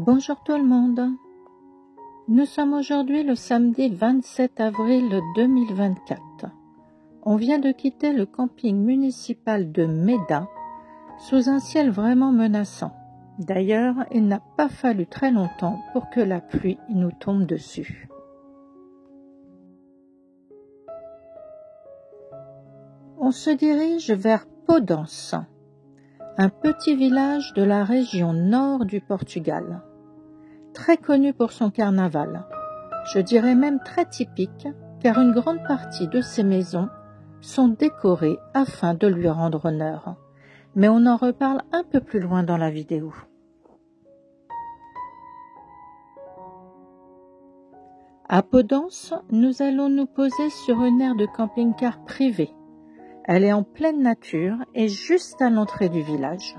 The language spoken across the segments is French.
Bonjour tout le monde. Nous sommes aujourd'hui le samedi 27 avril 2024. On vient de quitter le camping municipal de Méda sous un ciel vraiment menaçant. D'ailleurs, il n'a pas fallu très longtemps pour que la pluie nous tombe dessus. On se dirige vers Podence, un petit village de la région nord du Portugal, très connu pour son carnaval. Je dirais même très typique, car une grande partie de ses maisons sont décorées afin de lui rendre honneur. Mais on en reparle un peu plus loin dans la vidéo. À Podence, nous allons nous poser sur une aire de camping-car privée. Elle est en pleine nature et juste à l'entrée du village.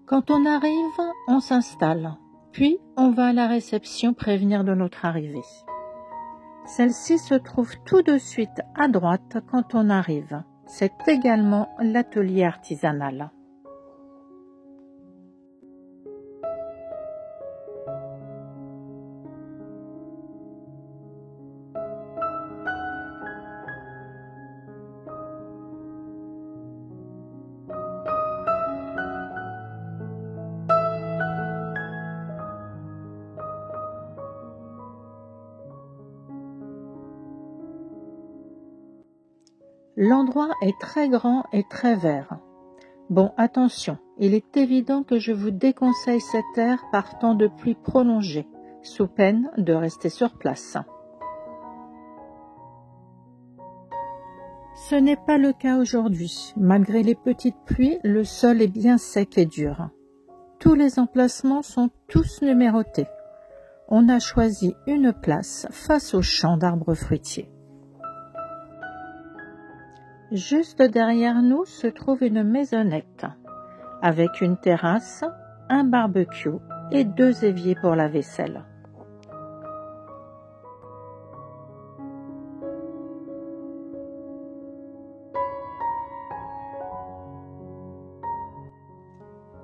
Quand on arrive, on s'installe, puis on va à la réception prévenir de notre arrivée. Celle-ci se trouve tout de suite à droite quand on arrive. C'est également l'atelier artisanal. L'endroit est très grand et très vert. Bon, attention, il est évident que je vous déconseille cette aire par temps de pluie prolongée, sous peine de rester sur place. Ce n'est pas le cas aujourd'hui. Malgré les petites pluies, le sol est bien sec et dur. Tous les emplacements sont tous numérotés. On a choisi une place face au champ d'arbres fruitiers. Juste derrière nous se trouve une maisonnette, avec une terrasse, un barbecue et 2 éviers pour la vaisselle.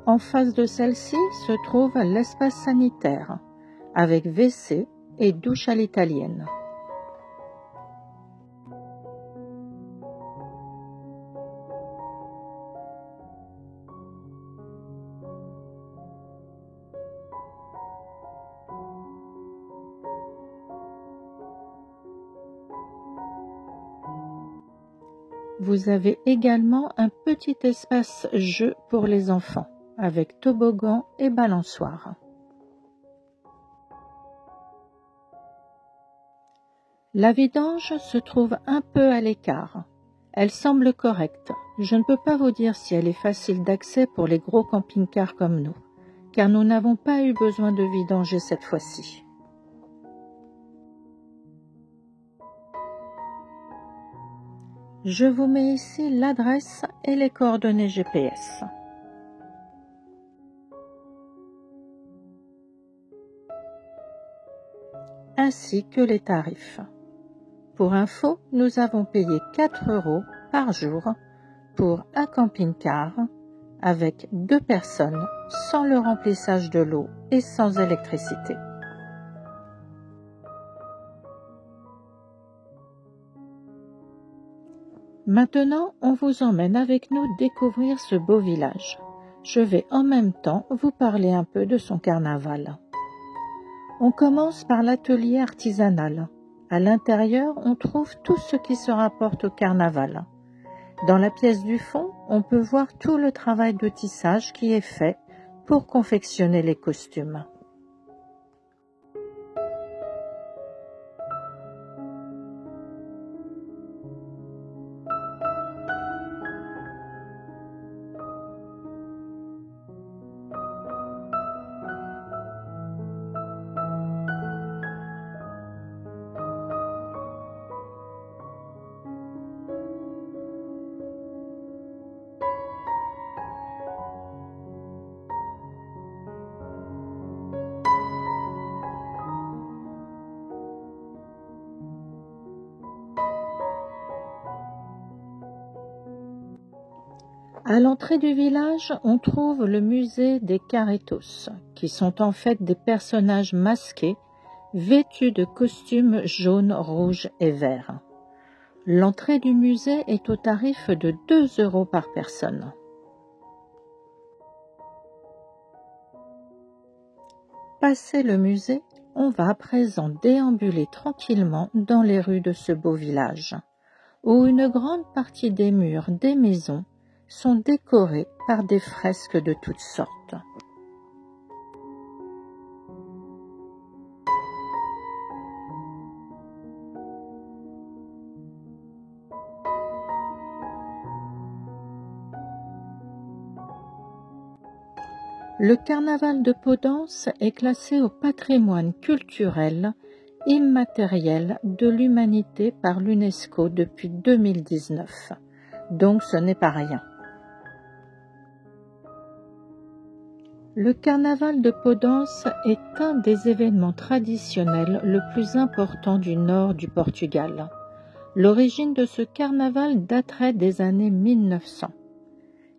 En face de celle-ci se trouve l'espace sanitaire, avec WC et douche à l'italienne. Vous avez également un petit espace jeu pour les enfants, avec toboggan et balançoire. La vidange se trouve un peu à l'écart. Elle semble correcte. Je ne peux pas vous dire si elle est facile d'accès pour les gros camping-cars comme nous, car nous n'avons pas eu besoin de vidanger cette fois-ci. Je vous mets ici l'adresse et les coordonnées GPS. Ainsi que les tarifs. Pour info, nous avons payé 4 € par jour pour un camping-car avec 2 personnes, sans le remplissage de l'eau et sans électricité. Maintenant, on vous emmène avec nous découvrir ce beau village. Je vais en même temps vous parler un peu de son carnaval. On commence par l'atelier artisanal. À l'intérieur, on trouve tout ce qui se rapporte au carnaval. Dans la pièce du fond, on peut voir tout le travail de tissage qui est fait pour confectionner les costumes. À l'entrée du village, on trouve le musée des Carretos, qui sont en fait des personnages masqués, vêtus de costumes jaunes, rouges et verts. L'entrée du musée est au tarif de 2 € par personne. Passé le musée, on va à présent déambuler tranquillement dans les rues de ce beau village, où une grande partie des murs des maisons sont décorés par des fresques de toutes sortes. Le carnaval de Podence est classé au patrimoine culturel immatériel de l'humanité par l'UNESCO depuis 2019, donc ce n'est pas rien. Le carnaval de Podence est un des événements traditionnels le plus important du nord du Portugal. L'origine de ce carnaval daterait des années 1900.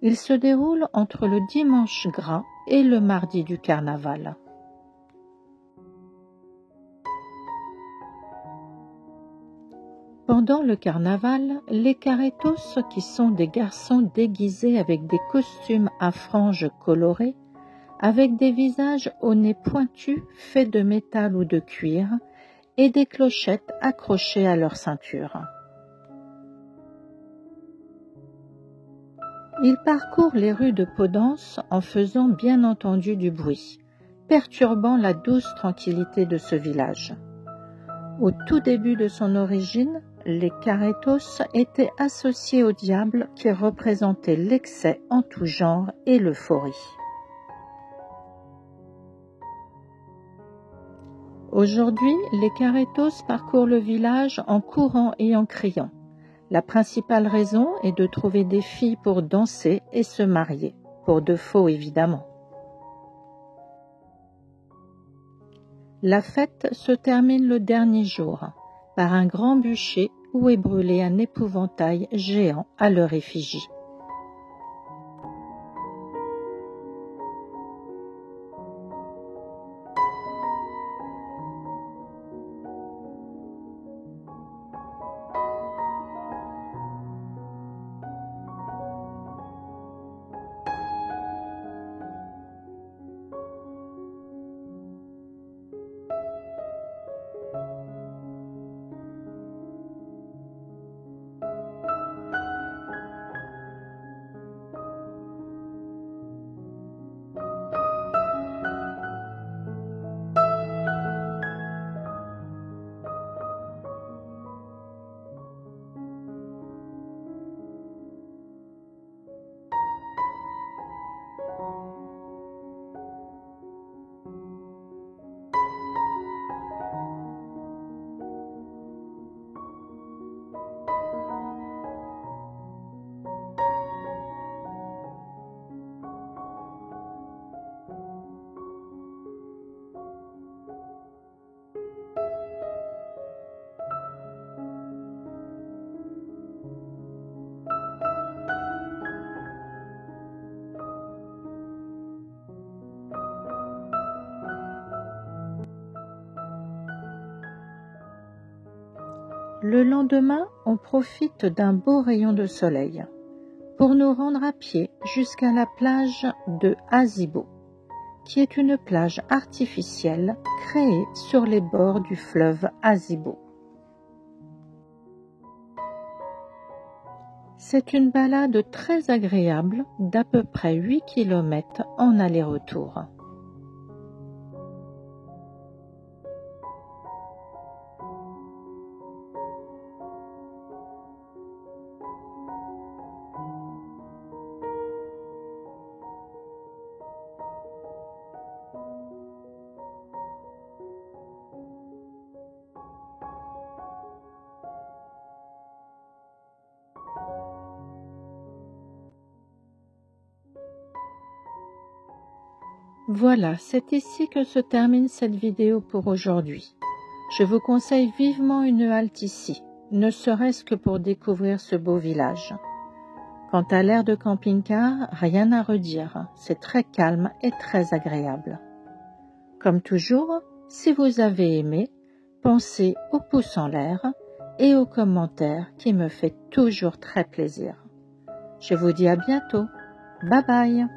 Il se déroule entre le dimanche gras et le mardi du carnaval. Pendant le carnaval, les carretos, qui sont des garçons déguisés avec des costumes à franges colorées, avec des visages au nez pointu faits de métal ou de cuir, et des clochettes accrochées à leur ceinture. Ils parcourent les rues de Podence en faisant bien entendu du bruit, perturbant la douce tranquillité de ce village. Au tout début de son origine, les carretos étaient associés au diable qui représentait l'excès en tout genre et l'euphorie. Aujourd'hui, les carretos parcourent le village en courant et en criant. La principale raison est de trouver des filles pour danser et se marier, pour de faux évidemment. La fête se termine le dernier jour par un grand bûcher où est brûlé un épouvantail géant à leur effigie. Le lendemain, on profite d'un beau rayon de soleil pour nous rendre à pied jusqu'à la plage de Hasibo, qui est une plage artificielle créée sur les bords du fleuve Hasibo. C'est une balade très agréable d'à peu près 8 km en aller-retour. Voilà, c'est ici que se termine cette vidéo pour aujourd'hui. Je vous conseille vivement une halte ici, ne serait-ce que pour découvrir ce beau village. Quant à l'aire de camping-car, rien à redire, c'est très calme et très agréable. Comme toujours, si vous avez aimé, pensez au pouce en l'air et aux commentaires qui me fait toujours très plaisir. Je vous dis à bientôt. Bye bye.